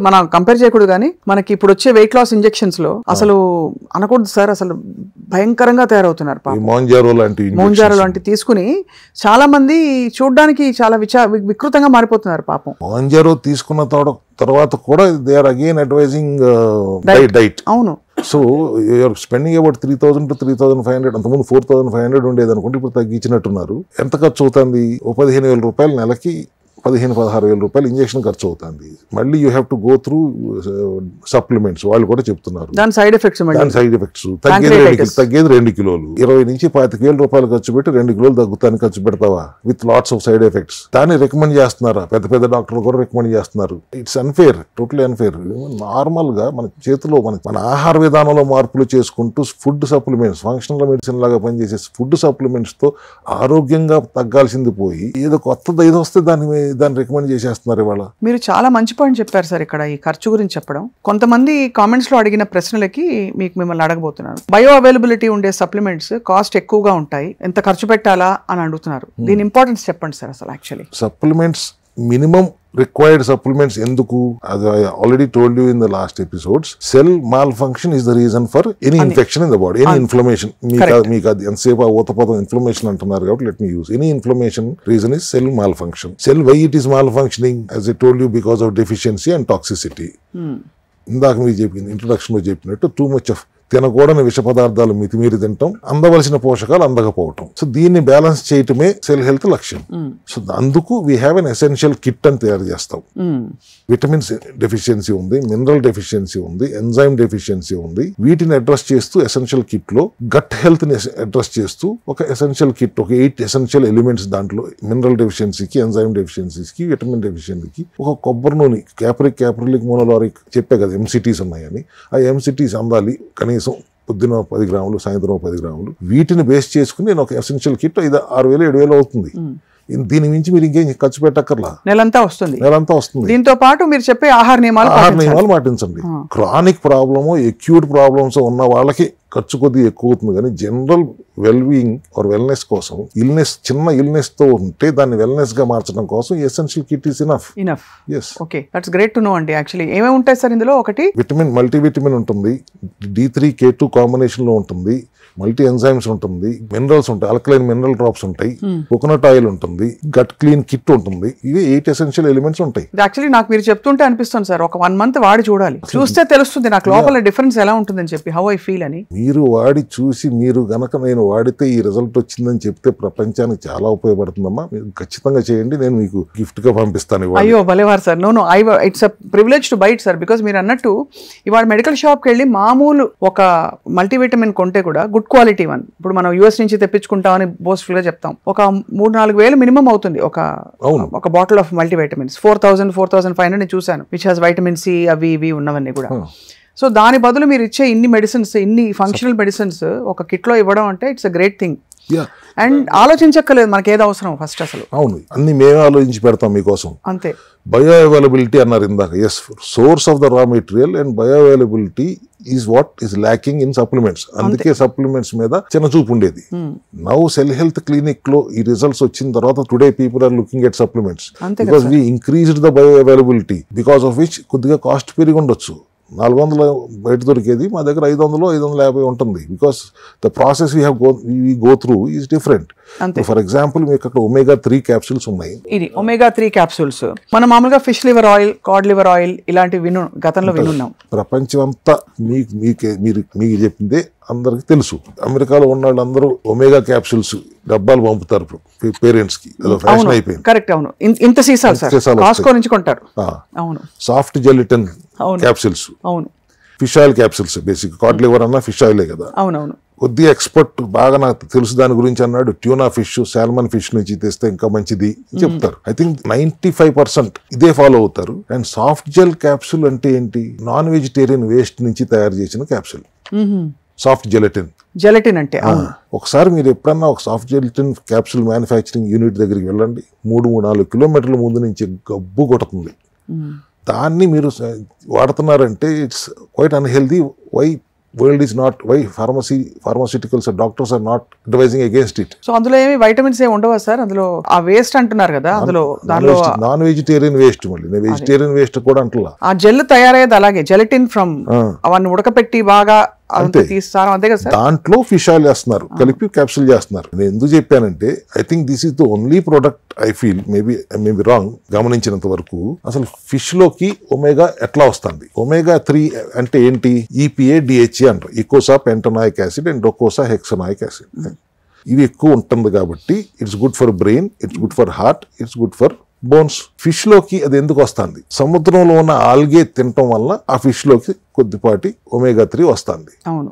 మనం కంపేర్ చేయకూడదు కానీ మనకి ఇప్పుడు వచ్చే వెయిట్ లాస్ ఇంజెక్షన్స్ లో అసలు అనకూడదు సార్, అసలు భయంకరంగా తయారవుతున్నారు. మోంజారో లాంటి తీసుకుని చాలా మంది చూడడానికి చాలా వికృతంగా మారిపోతున్నారు పాపం. మోంజారో తీసుకున్న తర్వాత కూడా they are again advising diet. అవును. So you're spending about 3,000 to 3,500. అంతకుముందు 4,500 ఉండేది అనుకుంటే ఇప్పుడు తగ్గించినట్టున్నారు. ఎంత ఖర్చు అవుతుంది? ఓ 15,000 రూపాయలు నెలకి, 15,000-16,000 రూపాయలు ఇంజెక్షన్ ఖర్చు అవుతుంది. మళ్ళీ you have to go through supplements. వాళ్ళు కూడా చెప్తున్నారు దాని సైడ్ ఎఫెక్ట్స్. తగ్గేది 2 కిలోలు. 20,000 నుంచి 25,000 రూపాయలు ఖర్చు పెట్టి 2 కిలోలు తగ్గుతానికి ఖర్చు పెడతావా? With lots of side effects. దాన్ని రికమెండ్ చేస్తున్నారా? పెద్ద డాక్టర్లు కూడా రికమెండ్ చేస్తున్నారు. It's unfair, totally unfair. Normal గా మన చేతిలో మన ఆహార విధానంలో మార్పులు చేసుకుంటూ ఫుడ్ సప్లిమెంట్స్, ఫంక్షనల్ మెడిసిన్ లాగా పనిచేసే ఫుడ్ సప్లిమెంట్స్ తో ఆరోగ్యంగా తగ్గాల్సింది పోయి ఏదో కొత్తది ఏదో వస్తే దాన్ని రికమెండ్ చేసేస్తున్నారు. ఇవాళ మీరు చాలా మంచి పాయింట్ చెప్పారు సార్ ఇక్కడ, ఈ ఖర్చు గురించి చెప్పడం. కొంతమంది కామెంట్స్ లో అడిగిన ప్రశ్నలకి మిమ్మల్ని అడగబోతున్నారు. బయో అవైలబిలిటీ ఉండే సప్లిమెంట్స్ కాస్ట్ ఎక్కువగా ఉంటాయి, ఎంత ఖర్చు పెట్టాలా అని అడుగుతున్నారు. దీని ఇంపార్టెన్స్ చెప్పండి సార్. అసలు actually supplements minimum required supplements ఎందుకు? as I already told you in the last episodes, cell malfunction is the reason for any infection in the body, any inflammation. మీకు అది ఎంతసేపు ఊతపదం ఇన్ఫ్లమేషన్ అంటున్నారు కాబట్టి let me use any inflammation reason is cell malfunction. Cell why it is malfunctioning, as I told you, because of deficiency and toxicity. ఇందాక మీరు చెప్పింది ఇంట్రొడక్షన్ లో చెప్పినట్టు టూ మచ్ ఆఫ్ తినకూడని విష పదార్థాలు మితిమీరి తినటం, అందవలసిన పోషకాలు అందకపోవటం. సో దీన్ని బ్యాలెన్స్ చేయటమే సెల్ హెల్త్ లక్ష్యం. సో అందుకు we have an essential kit అని తయారు చేస్తాం. విటమిన్స్ డెఫిషియన్సీ ఉంది, మినరల్ డెఫిషియన్సీ ఉంది, ఎంజైమ్ డెఫిషియన్సీ ఉంది. వీటిని అడ్రస్ చేస్తూ ఎసెన్షియల్ కిట్ లో గట్ హెల్త్ ని అడ్రస్ చేస్తూ ఒక ఎసెన్షియల్ కిట్, ఒక 8 ఎసెన్షియల్ ఎలిమెంట్స్ దాంట్లో మినరల్ డెఫిషియన్సీకి, ఎంజైమ్ డెఫిషియన్సీకి, విటమిన్ డెఫిషియన్సీకి, ఒక కొబ్బరి నూనె క్యాప్రిలిక్ మోనోలారిక్ చెప్పే కదా ఎంసిటీస్ ఉన్నాయని, ఆ ఎంసిటీస్ అందాలి కనీసం పొద్దున 10 గ్రాములు, సాయంత్రం 10 గ్రాములు. వీటిని బేస్ చేసుకుని నేను ఒక ఎసెన్షియల్ కిట్ 6,000-7,000 అవుతుంది. దీని మించి మీరు ఇంకేం ఖర్చు పెట్టక్కర్లా, నెలంతా వస్తుంది. దీంతో పాటు మీరు చెప్పే ఆహార నియమాలు పాటించండి. క్రానిక్ ప్రాబ్లము, ఎక్యూట్ ప్రాబ్లమ్స్ ఉన్న వాళ్ళకి ఖర్చు కొద్దిగా ఎక్కువ అవుతుంది, కానీ జనరల్ వెల్బీయింగ్ ఆర్ వెల్నెస్ కోసం చిన్న ఇల్నెస్ తో ఉంటే దాన్ని వెల్నెస్ గా మార్చడం కోసం essential kit is enough. Yes, okay, that's great to know అండి. యాక్చువల్లీ ఏమేమి ఉంటాయి సార్ ఇందులో? ఒకటి విటమిన్, మల్టీవిటమిన్ ఉంటుంది, D3K2 కాంబినేషన్ లో ఉంటుంది, మల్టీ ఎంజైమ్స్ ఉంటుంది, మినరల్స్ ఉంటాయి, ఆల్కలైన్ మినరల్ డ్రాప్స్ ఉంటాయి, కోకోనట్ ఆయిల్ ఉంటుంది, గట్ క్లీన్ కిట్ ఉంటుంది. ఇవి 8 ఎసెన్షియల్ ఎలిమెంట్స్ ఉంటాయి. యాక్చువల్లీ నాకు మీరు చెప్తుంటే అనిపిస్తుంది సార్, ఒక 1 month వాడి చూడాలి, చూస్తే తెలుస్తుంది నాకు లోపల డిఫరెన్స్ ఎలా ఉంటుందని చెప్పి, హౌ ఐ ఫీల్ అని. మీరు వాడి చూసి మీరు గనక నేను వాడితే ఈ రిజల్ట్ వచ్చిందని చెప్తే ప్రపంచానికి చాలా ఉపయోగపడుతుందమ్మా. మీరు ఖచ్చితంగా చేయండి, నేను మీకు గిఫ్ట్ గా పంపిస్తాను. అయ్యో భలేవారు sir. No it's a privilege to bite sir, because మీరు అన్నట్టు ఇవాళ మెడికల్ షాప్కి వెళ్ళి మామూలు ఒక మల్టీవిటమిన్ కొంటే కూడా గుడ్ క్వాలిటీ వన్, ఇప్పుడు మనం యూఎస్ నుంచి తెప్పించుకుంటామని బోస్ట్ఫుల్ గా చెప్తాం, ఒక 3-4 వేలు మినిమం అవుతుంది ఒక బాటిల్ ఆఫ్ మల్టీవిటమిన్స్. 4,000-4,500 చూసాను, విచ్ హాస్ వైటమిన్ సి అవి ఇవి ఉన్నవన్నీ కూడా. సో దాని బదులు మీరు ఇచ్చే ఇన్ని మెడిసిన్స్, ఇన్ని ఫంక్షనల్ మెడిసిన్స్ ఒక కిట్ లో ఇవ్వడం అంటే it's a great thing. And ఆలోచించక్కర్లేదు మనకి ఏది అవసరం ఫస్ట్ అసలు. అవును, అన్ని మేమే ఆలోచించి పెడతాం మీకోసం. అంతే. బయో అవైలబిలిటీ అన్నారు ఇందాక. Yes, source of the raw material and bio availability is what is lacking in supplements. అందుకే సప్లిమెంట్స్ మీద చిన్న చూపు ఉండేది. నౌ సెల్ హెల్త్ క్లినిక్ లో ఈ రిజల్ట్స్ వచ్చిన తర్వాత today people are looking at supplements because we increased the bio availability, because of which కొద్దిగా కాస్ట్ పెరిగి ఉండొచ్చు. 400 బయట దొరికేది మా దగ్గర 500-550 ఉంటుంది, because the process we go through is different. For example మీకు అక్కడ omega-3 క్యాప్సూల్స్ ఉన్నాయి. ఇది omega-3 క్యాప్సూల్స్ మనం మామూలుగా fish liver oil, Codd liver oil ఇలాంటి గతంలో వినున్నాం. ప్రపంచం అంతా మీకు చెప్పిందే అందరికి తెలుసు. అమెరికాలో ఉన్న వాళ్ళందరూ ఒమేగా క్యాప్సూల్స్ డబ్బాలు పంపుతారు పేరెంట్స్ కి, ఫ్యాషన్ అయిపోయింది. కరెక్ట్, అవును. ఇంత సీసాలు సార్ కాస్కో నుంచి కొంటారు. అవును. సాఫ్ట్ జెలిటిన్ క్యాప్సూల్స్, అవును. Fish oil capsules, basic Codd liver అన్నా ఫిష్ ఆయిలే కదా. అవునవును. కొద్దిగా ఎక్స్పర్ట్ బాగా నాకు తెలుసు దాని గురించి అన్నాడు, ట్యూనా ఫిష్, సాల్మన్ ఫిష్ నుంచి తెస్తే ఇంకా మంచిది చెప్తారు. ఐ థింక్ 95% ఇదే ఫాలో అవుతారు. అండ్ సాఫ్ట్ జెల్ క్యాప్సూల్ అంటే ఏంటి? నాన్ వెజిటేరియన్ వేస్ట్ నుంచి తయారు చేసిన క్యాప్సూల్ సాఫ్ట్ జెలటిన్ అంటే. ఒకసారి మీరు ఎప్పుడన్నా ఒక soft gelatin capsule manufacturing unit దగ్గరికి వెళ్ళండి, 3-4 కిలోమీటర్ల ముందు నుంచి గబ్బు కొడుతుంది. దాన్ని మీరు వాడుతున్నారంటే it's quite unhealthy. World is not, why pharmaceuticals and doctors are not advising against it. So అందులో ఏమి వైటమిన్స్ ఏమి ఉండవా సార్? అందులో ఆ వేస్ట్ అంటున్నారు కదా, అందులో నాన్ వెజిటేరియన్ వేస్ట్, మళ్ళీ వెజిటేరియన్ వేస్ట్ కూడా అంటలా. ఆ జెల్ తయారయ్యేది అలాగే, జెలటిన్ ఫ్రమ్ అవన్నీ ఉడకపెట్టి బాగా తీస్తారు, అంతే కదా సార్? దాంట్లో ఫిష్ ఆయిల్ వేస్తున్నారు, కలిపి క్యాప్సూల్ చేస్తున్నారు. నేను ఎందుకు చెప్పానంటే I think this is the only product I feel, maybe wrong, గమనించినంత వరకు అసలు ఫిష్ లోకి ఒమేగా ఎట్లా వస్తుంది? omega-3 అంటే ఏంటి? EPA DHA అంటారు, ఇకోసా పెంటనాయిక్ యాసిడ్ అండ్ డొకోసా హెక్సనాయిక్ యాసిడ్. ఇవి ఎక్కువ ఉంటుంది కాబట్టి it's good for brain, it's good for heart, it's good for bones. Fish లోకి అది ఎందుకు వస్తుంది? సముద్రంలో ఉన్న ఆల్గే తినటం వల్ల ఆ ఫిష్ లోకి కొద్దిపాటి omega-3 వస్తుంది. అవును.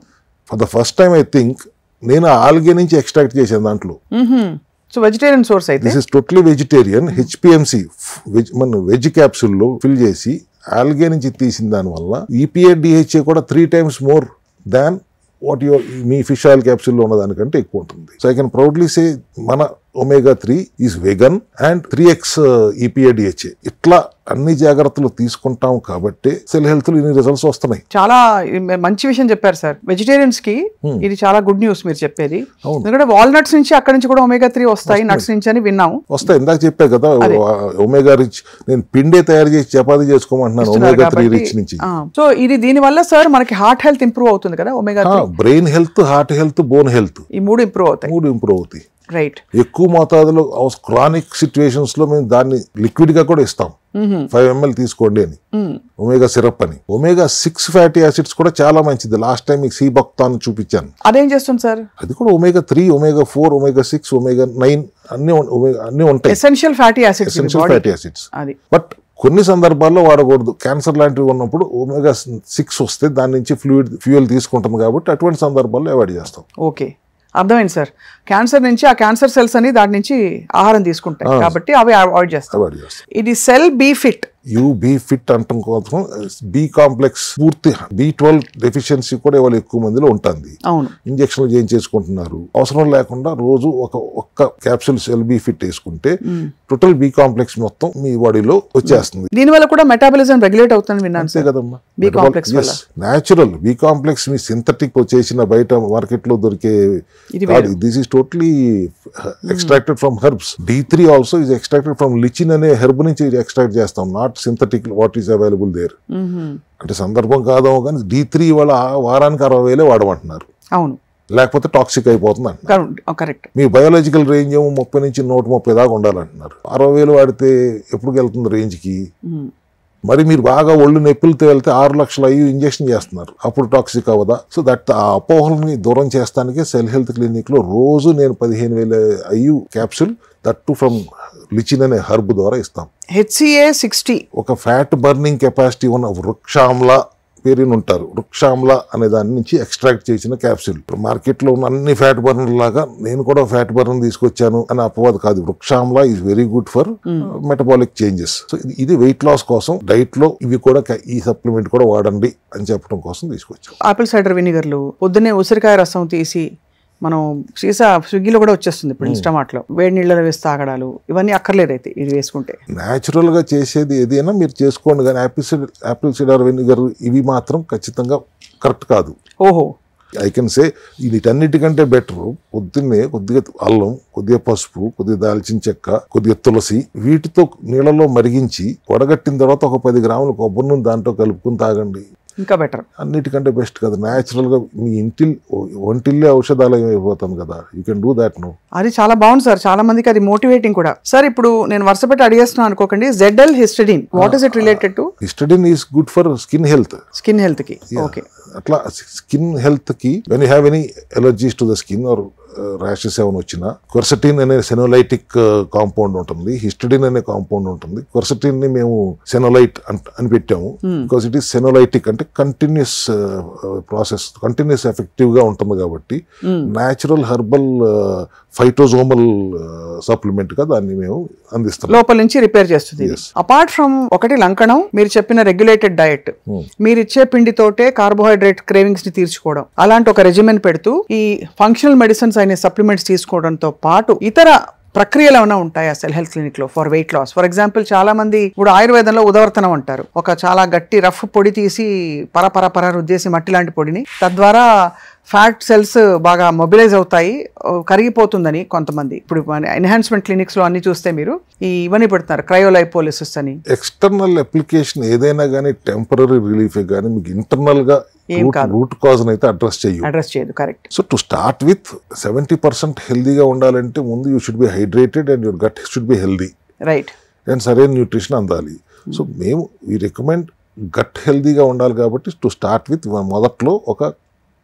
For the first time I think నేను ఆల్గే నుంచి ఎక్స్ట్రాక్ట్ చేశాను దాంట్లో. సో వెజిటేరియన్ సోర్స్ అయితే this is totally vegetarian. HPMC మన వెజ్ క్యాప్సూల్ లో ఫిల్ చేసి ఆల్గే నుంచి తీసిన దాని వల్ల EPA DHA కూడా 3 times more than what your మీ ఫిష్ ఆయిల్ క్యాప్సూల్లో ఉన్న దానికంటే ఎక్కువ ఉంటుంది. So I can proudly say మన omega-3 is vegan and 3x EPA DHA. ఇట్లా అన్ని జాగ్రత్తలు తీసుకుంటాం కాబట్టి సెల్ హెల్త్ లో ఇన్ని రిజల్ట్స్ వస్తున్నాయి. చాలా మంచి విషయం చెప్పారు సార్. వెజిటేరియన్స్ కి ఇది చాలా గుడ్ న్యూస్ మీరు చెప్పేది. ఎందుకంటే వాల్నట్స్ నుంచి అక్కడ నుంచి కూడా omega-3 వస్తాయి, నట్స్ నుంచి అని విన్నాము. వస్తాయి, ఇందాక చెప్పా కదా, ఒమేగా రిచ్. నేను పిండే తయారు చేసి చపాతీ చేసుకోమంటున్నాను omega-3 రిచ్ నుంచి. సో ఇది దీని వల్ల సార్ మనకి హార్ట్ హెల్త్ ఇంప్రూవ్ అవుతుంది కదా, omega-3. Brain health, heart health, bone health, ఈ 3 ఇంప్రూవ్ అవుతాయి. రైట్. ఎక్కువ మోతాదులో క్రానిక్ సిచ్యువేషన్స్ లో మేము దాన్ని లిక్విడ్ గా కూడా ఇస్తాం. 5 ml తీసుకోండి అని, ఒమేగా సిరప్ అని. omega-6 ఫ్యాటీ యాసిడ్స్ కూడా చాలా మంచిది. లాస్ట్ టైం మీకు సీబక్తాన్ చూపించాను. అదేం చేస్తుంది సార్? అది కూడా omega-3, omega-4, omega-6, omega-9 అన్ని ఉంటాయి. Essential fatty acids. బట్ కొన్ని సందర్భాల్లో వాడకూడదు. క్యాన్సర్ లాంటివి ఉన్నప్పుడు omega-6 వస్తే దాని నుంచి ఫ్యూయల్ తీసుకుంటాం కాబట్టి అటువంటి సందర్భాల్లో అవాయిడ్ చేస్తాం. ఓకే, అర్థమైంది సార్. క్యాన్సర్ నుంచి ఆ క్యాన్సర్ సెల్స్ అని దాని నుంచి ఆహారం తీసుకుంటాయి కాబట్టి అవి అవాయిడ్ చేస్తాం. ఇది cell be fit you be fit అంటాం కోసం బి కాంప్లెక్స్ పూర్తి B12 డెఫిషియన్సీ కూడా ఇవాళ ఎక్కువ మందిలో ఉంటుంది. అవును, ఇంజక్షన్లు చేయించేసుకుంటున్నారు. అవసరం లేకుండా రోజు ఒక్క క్యాప్సూల్ సెల్ బీ ఫిట్ వేసుకుంటే టోటల్ బి కాంప్లెక్స్ మొత్తం మీ బాడీలో వచ్చేస్తుంది. దీనివల్ల కూడా మెటాబాలిజం రెగ్యులేట్ అవుతుంది విన్నాను అంతే కదమ్మా. బి కాంప్లెక్స్ వల్ల. న్యాచురల్ బి కాంప్లెక్స్ మీ సింథటిక్ చేసిన బయట మార్కెట్ లో దొరికే this is totally extracted from herbs. D3 also is extracted from lichen అనే హెర్బ్ నుంచి ఎక్స్ట్రాక్ట్ చేస్తాం, not synthetic what is available there. అంటే సందర్భం కాదేమో కానీ D3 వాళ్ళ వారానికి 60,000 వాడమంటున్నారు. అవును, లేకపోతే టాక్సిక్ అయిపోతుంది అంటున్నారు. కరెక్ట్. మీ బయాలజికల్ రేంజ్ ఏమో 30 నుంచి 130 దాకా ఉండాలంటున్నారు. 60,000 వాడితే ఎప్పుడు వెళ్తుంది రేంజ్కి? మరి మీరు బాగా ఒళ్ళు నొప్పులతో వెళ్తే 6 లక్షల IU ఇంజక్షన్ చేస్తున్నారు, అప్పుడు టాక్సిక్ అవ్వదా? సో దట్ ఆ అపోహల్ని దూరం చేస్తానికి సెల్ హెల్త్ క్లినిక్ లో రోజు నేను 15,000 IU capsule that from lichen అనే హర్బ్ ద్వారా ఇస్తాం. HCA 60 ఒక ఫ్యాట్ బర్నింగ్ కెపాసిటీ ఉన్న వృక్షామ్లా పేరుని ఉంటారు. వృక్షామ్లా అనే దాని నుంచి ఎక్స్ట్రాక్ట్ చేసిన క్యాప్సూల్. మార్కెట్ లో ఉన్న అన్ని ఫ్యాట్ బర్నర్ లాగా నేను కూడా ఫ్యాట్ బర్నర్ తీసుకొచ్చాను అని అపవాదు కాదు. Vrikshamla is very good for metabolic changes. So ఇది వెయిట్ లాస్ కోసం డైట్ లో ఇవి కూడా ఈ సప్లిమెంట్ కూడా వాడండి అని చెప్పడం కోసం తీసుకొచ్చాం. ఆపిల్ సైడర్ వినిగర్లు, పొద్దున్నే ఉసిరికాయ రసం తీసి మనం స్విగ్గీలో కూడా వచ్చేస్తుంది ఇప్పుడు ఇన్స్టామార్ట్ లో, వేడి నీళ్ళలో వేసి తాగడాలు, ఇవన్నీ అక్కర్లేదు అయితే ఇది వేసుకుంటే. న్యాచురల్ గా చేసేది ఏదైనా మీరు చేసుకోండి, కానీ ఆపిల్ సిడర్ వెనిగర్ ఇవి మాత్రం ఖచ్చితంగా కరెక్ట్ కాదు. ఓహో, ఐ కెన్ సే వీటన్నిటికంటే బెటర్ పొద్దున్నే కొద్దిగా అల్లం, కొద్దిగా పసుపు, కొద్దిగా దాల్చిన చెక్క, కొద్దిగా తులసి వీటితో నీళ్ళలో మరిగించి వడగట్టిన తర్వాత ఒక 10 గ్రాముల కొబ్బరి నూనె దాంట్లో కలుపుకుని తాగండి. ఇంకా బెటర్, అన్నిటికంటే బెస్ట్ కదా. న్యాచురల్ గా మీ ఒంటిల్లే ఔషధాలయం అయిపోతుంది కదా. You can do that no. అది చాలా బాగుంది సార్, చాలా మందికి అది మోటివేటింగ్ కూడా. సార్ ఇప్పుడు నేను వరుస పెట్టి అడిగేస్తున్నాను అనుకోకండి, ZL histidine, what is it related to? Histidine is good for skin health. Skin health కి, ఓకే. అట్లా స్కిన్ హెల్త్ కి when you have any allergies to the skin or rashes ఏమైనా వచ్చినా క్వర్సటిన్ అనే సెనోలైటిక్ కాంపౌండ్ ఉంటుంది, హిస్టడిన్ అనే కాంపౌండ్ ఉంటుంది. క్వర్సటిన్ ని మేము సెనోలైట్ అని పెట్టాము బికాస్ ఇట్ ఈస్ సెనోలైటిక్, అంటే కంటిన్యూస్ ప్రాసెస్, కంటిన్యూస్ ఎఫెక్టివ్ గా ఉంటుంది కాబట్టి న్యాచురల్ హెర్బల్ ఫైటోజోమల్ సప్లిమెంట్ గా దాన్ని మేము అందిస్తాం. లోపల నుంచి రిపేర్ చేస్తుంది. అపార్ట్ ఫ్రమ్ ఒకటి లంకణం, మీరు చెప్పిన రెగ్యులేటెడ్ డయట్, మీరు ఇచ్చే పిండితోటే కార్బోహైడ్రేట్ క్రేవింగ్స్ ని తీర్చుకోవడం, అలాంటి ఒక రెజిమెన్ పెడుతూ ఈ ఫంక్షనల్ మెడిసిన్స్ అయిన సప్లిమెంట్స్ తీసుకోవడంతో పాటు ఇతర ప్రక్రియలు ఏమైనా ఉంటాయా సెల్ హెల్త్ క్లినిక్ లో for weight loss? For example చాలా మంది ఇప్పుడు ఆయుర్వేదంలో ఉదవర్తనం అంటారు, ఒక చాలా గట్టి రఫ్ పొడి తీసి పర రుద్దేసి మట్టి లాంటి పొడిని, తద్వారా ఫ్యాట్ సెల్స్ బాగా మొబిలైజ్ అవుతాయి, కరిగిపోతుందని కొంతమంది. ఇప్పుడు ఎన్హాన్స్మెంట్ క్లినిక్స్ లో అన్ని చూస్తే మీరు ఇవన్నీ పెడుతున్నారు, క్రయోలైపోలిసిస్ అని. ఎక్స్టర్నల్ అప్లికేషన్ ఏదైనా కానీ టెంపరరీ రిలీఫ్ కానీ మీకు ఇంటర్నల్ గా రూట్ కాజ్ అయితే అడ్రస్ చేయదు. Correct. So to start with 70% హెల్దీగా ఉండాలంటే ముందు you should be hydrated and your gut should be healthy, right, and సరైన న్యూట్రిషన్ అందాలి. సో మేము వీ రికమెండ్ గట్ హెల్దీగా ఉండాలి కాబట్టి టు స్టార్ట్ విత్ మొదట్లో ఒక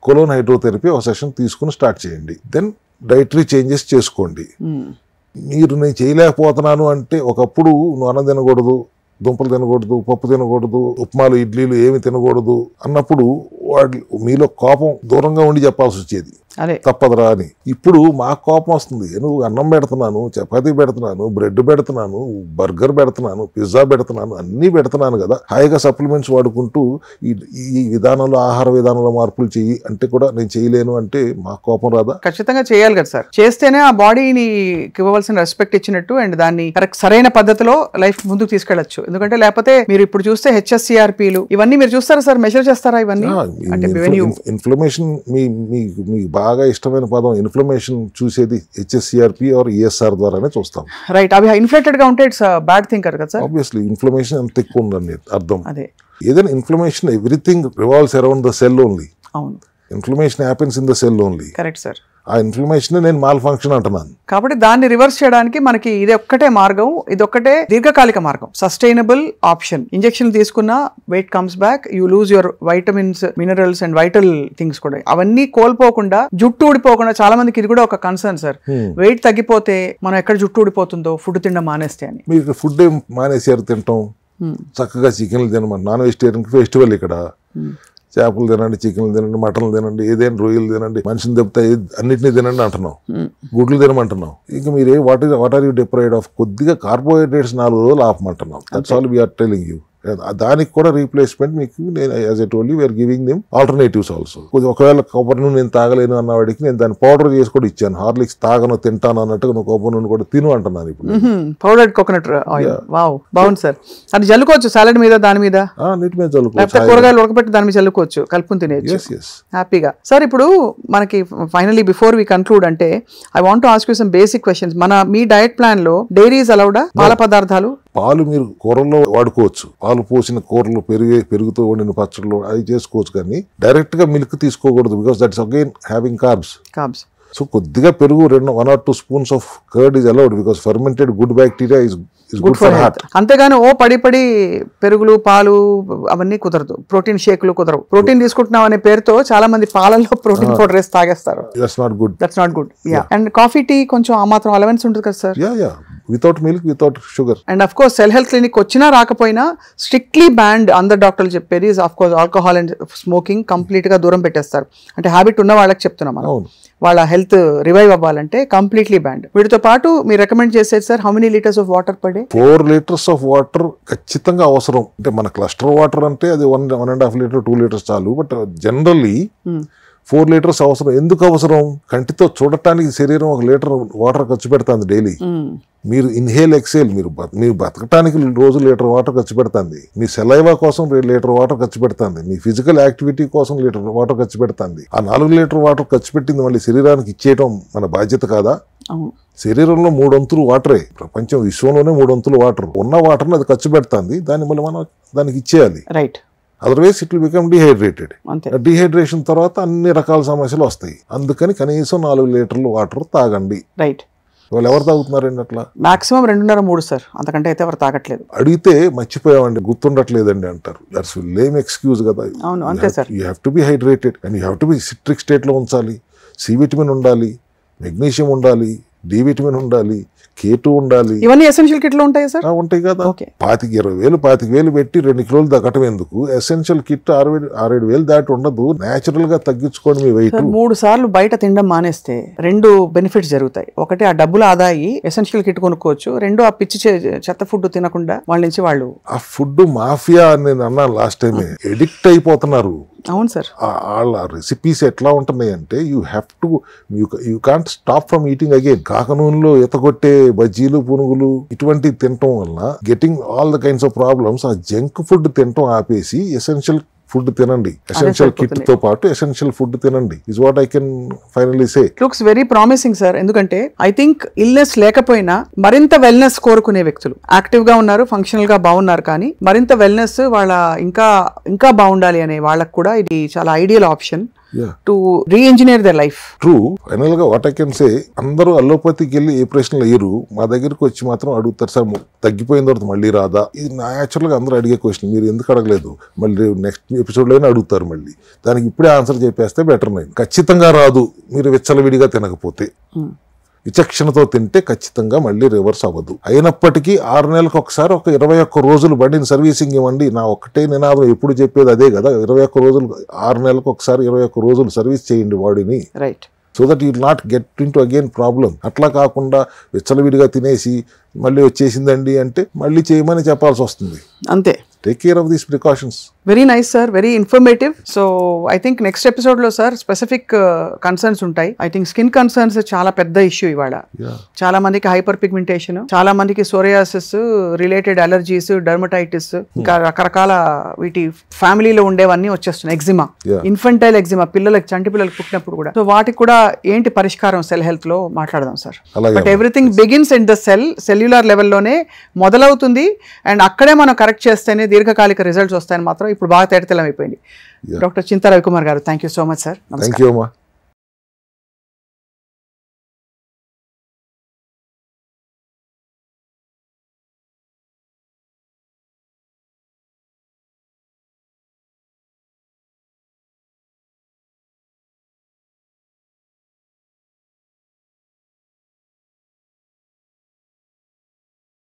కొలోన్ హైడ్రోథెరపీ ఒక సెషన్ తీసుకుని స్టార్ట్ చేయండి. దెన్ డైటరీ చేంజెస్ చేసుకోండి. మీరు నేను చేయలేకపోతున్నాను అంటే, ఒకప్పుడు నువ్వు అన్నం తినకూడదు, దుంపలు తినకూడదు, పప్పు తినకూడదు, ఉప్మాలు ఇడ్లీలు ఏమి తినకూడదు అన్నప్పుడు వాడు మీలో కోపం దూరంగా ఉండి చెప్పాల్సి వచ్చేది, తప్పదురా అని. ఇప్పుడు మాకు కోపం వస్తుంది, నువ్వు అన్నం పెడుతున్నాను, చపాతీ పెడుతున్నాను, బ్రెడ్ పెడుతున్నాను, బర్గర్ పెడుతున్నాను, పిజ్జా పెడుతున్నాను, అన్నీ పెడుతున్నాను కదా, హాయిగా సప్లిమెంట్స్ వాడుకుంటూ ఈ విధానంలో ఆహార విధానంలో మార్పులు చెయ్యి అంటే కూడా నేను చేయలేను అంటే మాకు కోపం రాదా? ఖచ్చితంగా చేయాలి కదా సార్. చేస్తేనే ఆ బాడీని ఇవ్వవలసిన రెస్పెక్ట్ ఇచ్చినట్టు అండ్ దాన్ని కరెక్ట్ సరైన పద్ధతిలో లైఫ్ ముందుకు తీసుకెళ్లొచ్చు. ఎందుకంటే లేకపోతే మీరు ఇప్పుడు చూస్తే HSCRPలు ఇవన్నీ మీరు చూస్తారా సార్, మెజర్ చేస్తారా ఇవన్నీ? ఇన్ఫ్లమేషన్ మీ బాగా ఇష్టమైన పదం ఇన్ఫ్లమేషన్ చూసేది HSCRP ఆర్ ESR ద్వారానే చూస్తాం, రైట్. అవి ఇన్ఫ్లేటెడ్ గా ఉంటే ఇట్స్ బ్యాడ్ థింగ్ కదా సార్. ఆబ్వియస్లీ ఇన్ఫ్లమేషన్ ఎంత ఎక్కువ ఉందని అర్థం. అదే ఏదైనా inflammation everything revolves around the cell only. అవును, inflammation happens in the cell only. Correct sir. ఆ ఇన్ఫ్లమేషన్ నేను మాల్ ఫంక్షన్ అంటున్నాను కాబట్టి దాన్ని రివర్స్ చేయడానికి మనకి ఇది ఒక్కటే మార్గం, ఇది ఒక్కటే దీర్ఘకాలిక మార్గం, సస్టైనబుల్ ఆప్షన్. ఇంజెక్షన్ తీసుకున్న weight comes back, you lose your vitamins, minerals and vital things కూడా. అవన్నీ కోల్పోకుండా, జుట్టు ఊడిపోకుండా, చాలా మందికి ఇది కూడా ఒక కన్సర్న్ సార్. వెయిట్ తగ్గిపోతే మనం ఎక్కడ జుట్టు ఊడిపోతుందో ఫుడ్ తినడం మానేస్తే అని. మీరు ఫుడ్ ఏం మానేసారు తింటాం? చక్కగా చికెన్లు తినమని, నాన్ వెజిటేరియన్ ఫెస్టివల్ ఇక్కడ చేపలు తినండి, చికెన్లు తినండి, మటన్లు తినండి, ఏదైనా రొయ్యలు తినండి, మనిషిని తప్పితే అన్నింటినీ తినండి అంటున్నాం, గుడ్లు తినమంటున్నాం. ఇంకా మీరు what are you deprived of? కొద్దిగా కార్బోహైడ్రేట్స్ 4 రోజులు ఆపమంటున్నాం. That's all we're telling you. దానికి కూడా రీప్లేస్మెంట్ మీకు నేను as I told you we're giving them alternatives also. ఒకవేళ కొబ్బరి నూనె నేను తాగలేను అన్న వాడికి నేను దాన్ని పౌడర్ చేసి కూడా ఇచ్చాను. హార్లిక్స్ తాగను తింటాను అన్నట్టుగా నువ్వు కొబ్బరి నూనె కూడా తిను అంటున్నాను ఇప్పుడు. Powdered coconut oil. వావ్, బాగుంది సార్. అది జల్లుకోవచ్చు సాలడ్ మీద, దాని మీద, నీటి మీద చల్లుకోవచ్చు, కూరగాయలు ఉడకబెట్టి దాని మీద చల్లుకోవచ్చు, కలుపుకుని తినేయచ్చు హ్యాపీగా. సార్ ఇప్పుడు మనకి ఫైనలీ బిఫోర్ వి కన్క్లూడ్ అంటే I want to ask you some basic questions. Me diet plan లో డైరీస్ అలౌడా? పాల పదార్థాలు? పాలు మీరు కూరల్లో వాడుకోవచ్చు, పాలు పోసిన కూరలు, పెరుగుతో వండిన పచ్చళ్ళు అది చేసుకోవచ్చు, కానీ డైరెక్ట్ గా మిల్క్ తీసుకోకూడదు. Because that's again having carbs. So కొద్దిగా పెరుగు 1 or 2 spoons of curd is allowed because fermented good bacteria is good for heart. అంతేగాని పడి పెరుగులు, పాలు అవన్నీ కుదరదు. ప్రోటీన్ షేకులు కుదరవు. ప్రోటీన్ తీసుకుంటున్నాం అనే పేరుతో చాలా మంది పాలల్లో ప్రోటీన్ పౌడర్ వేసి తాగేస్తారు. That's not good. And coffee, tea కొంచెం ఆ మాత్రం అలవెన్స్ ఉంటుంది కదా sir? Without milk, without sugar. And of course cell health clinic వచ్చినా రాకపోయినా స్ట్రిక్ట్లీ బ్యాండ్. అందరు డాక్టర్లు చెప్పేది of course alcohol and smoking complete గా దూరం పెట్టేస్తారు. అంటే హ్యాబిట్ ఉన్న వాళ్ళకి చెప్తున్నాం మనం, వాళ్ళ హెల్త్ రివైవ్ అవ్వాలంటే కంప్లీట్లీ బ్యాండ్. వీటితో పాటు మీరు రికమెండ్ చేసేది sir how many litres of water per day? 4 liters of water ఖచ్చితంగా అవసరం. అంటే మన క్లస్టర్ వాటర్ అంటే అది 1.5 లీటర్ 2 liters చాలు. బట్ జనరల్లీ 4 liters అవసరం. ఎందుకు అవసరం? కంటితో చూడటానికి శరీరం 1 లీటర్ వాటర్ ఖర్చు పెడుతుంది డైలీ. మీరు ఇన్హేల్ ఎక్సేల్, మీరు బతకటానికి రోజు లీటర్ వాటర్ ఖర్చు పెడుతుంది. మీ సెలైవా కోసం లీటర్ వాటర్ ఖర్చు పెడుతుంది. మీ ఫిజికల్ యాక్టివిటీ కోసం లీటర్ వాటర్ ఖర్చు పెడుతుంది. ఆ 4 లీటర్ వాటర్ ఖర్చు పెట్టింది మళ్ళీ శరీరానికి ఇచ్చేయటం మన బాధ్యత కాదా? శరీరంలో 3 వంతులు వాటరే. ప్రపంచం విశ్వంలోనే 3 వంతులు వాటర్. ఉన్న వాటర్ని అది ఖర్చు పెడుతుంది. దాన్ని మళ్ళీ మనం దానికి ఇచ్చేయాలి. Right. Otherwise it will become dehydrated. Dehydration తర్వాత అన్ని రకాల సమస్యలు వస్తాయి. అందుకని కనీసం 4 లీటర్లు వాటర్ తాగండి. రైట్. వాళ్ళు ఎవరు తాగుతున్నారండి అట్లా? మాక్సిమం 2.5-3 సార్, అంతకంటే అయితే ఎవరు తాగట్లేదు. అడిగితే మర్చిపోయామండి, గుర్తుండట్లేదండి అంటారు. దట్స్ లేమ్ ఎక్స్క్యూజ్ కదా. అవును, అంతే sir. You have to be hydrated and you have to be citric state లో ఉంచాలి. సి విటమిన్ ఉండాలి, మెగ్నీషియం ఉండాలి, డి విటమిన్ ఉండాలి, K2 ఉండాలి. ఇవన్నీ ఎసెన్షియల్ కిట్ లో ఉంటాయి సార్? ఉంటాయి కదా. 25,000 పెట్టి 2 కిలోలు తగ్గటం ఎందుకు? ఎసెన్షియల్ కిట్ 6-7 దాటి ఉండదు. నేచురల్ గా తగ్గించుకోండి మీ వెయిట్. 3 సార్లు బయట తినడం మానేస్తే 2 బెనిఫిట్స్ జరుగుతాయి. ఒకటి, ఆ డబ్బులు ఆదా అయ్యి ఎసెన్షియల్ కిట్ కొనుక్కోవచ్చు. 2, ఆ పిచ్చి చెత్త ఫుడ్ తినకుండా వాళ్ళ నుంచి వాళ్ళు ఆ ఫుడ్ మాఫియా అని నేను అన్నాను లాస్ట్ టైం, ఎడిక్ట్ అయిపోతున్నారు. అవును సార్. వాళ్ళ రెసిపీస్ ఎట్లా ఉంటున్నాయి అంటే you can't stop from eating again. కాకనూనెలో ఎతగొట్టే బజ్జీలు, పునుగులు ఇటువంటివి తినటం వల్ల getting all the kinds of problems. ఆ జంక్ ఫుడ్ తినటం ఆపేసి ఎసెన్షియల్ ఫుడ్ తినండి. ఎసెన్షియల్ కిట్ తో పాటు ఎసెన్షియల్ ఫుడ్ తినండి is what I can finally say. Looks very promising sir. ఎందుకంటే ఐ థింక్ ఇల్నెస్ లేకపోయినా మరింత వెల్నెస్ కోరుకునే వ్యక్తులు యాక్టివ్ గా ఉన్నారు, ఫంక్షనల్ గా బాగున్నారు, కానీ మరింత వెల్నెస్ వాళ్ళ ఇంకా బాగుండాలి అనే వాళ్ళకు కూడా ఇది చాలా ideal option to re-engineer their life. True. Final గా వాట్ ఐ కెన్ సే, అందరూ అల్లోపతికి వెళ్ళి ఏ ప్రశ్నలు అయ్యారు, మా దగ్గరకు వచ్చి మాత్రం అడుగుతారు సార్ తగ్గిపోయిన తర్వాత మళ్ళీ రాదా? ఇది న్యాచురల్ గా అందరూ అడిగే క్వశ్చన్. మీరు ఎందుకు అడగలేదు? మళ్ళీ నెక్స్ట్ ఎపిసోడ్ లోనే అడుగుతారు. మళ్ళీ దానికి ఇప్పుడే ఆన్సర్ చెప్పేస్తే బెటర్. నేను ఖచ్చితంగా రాదు మీరు విచ్చలవిడిగా తినకపోతే. విచక్షణతో తింటే ఖచ్చితంగా మళ్ళీ రివర్స్ అవ్వదు. అయినప్పటికీ 6 నెలలకు ఒకసారి ఒక 21 రోజులు బండిని సర్వీసింగ్ ఇవ్వండి. నా ఒక్కటే నినాదం ఎప్పుడు చెప్పేది అదే కదా. 21 రోజులు, 6 నెలలకు ఒకసారి 21 రోజులు సర్వీస్ చేయండి బాడీని. Right. So that you will not get in to again problem. అట్లా కాకుండా విచ్చలవిడిగా తినేసి మళ్ళీ వచ్చేసిందండి అంటే మళ్ళీ చేయమని చెప్పాల్సి వస్తుంది. అంతే. Take care of these precautions. Very nice sir, very informative. So I think next episode లో సార్ స్పెసిఫిక్ కన్సర్న్స్ ఉంటాయి. ఐ థింక్ స్కిన్ కన్సర్న్స్ చాలా పెద్ద ఇష్యూ ఇవాళ. చాలా మందికి హైపర్ పిగ్మెంటేషన్, చాలా మందికి సోరియాసిస్, రిలేటెడ్ అలర్జీస్, డర్మటైటిస్, ఇంకా రకరకాల వీటి ఫ్యామిలీలో ఉండేవన్నీ వచ్చేస్తున్నాయి. ఎగ్జిమా, ఇన్ఫెంటైల్ ఎగ్జిమా, చంటి పిల్లలకు పుట్టినప్పుడు కూడా. సో వాటికి కూడా ఏంటి పరిష్కారం సెల్ హెల్త్ లో మాట్లాడదాం sir. But everything begins in the cellular లెవెల్లోనే మొదలవుతుంది. అండ్ అక్కడే మనం కరెక్ట్ చేస్తేనే దీర్ఘకాలిక రిజల్ట్స్ వస్తాయని మాత్రం ఇప్పుడు బాగా తేటతెల్లం అయిపోయింది. డాక్టర్ చింతా రవికుమార్ గారు, thank you so much sir. Thank you అమ్మా.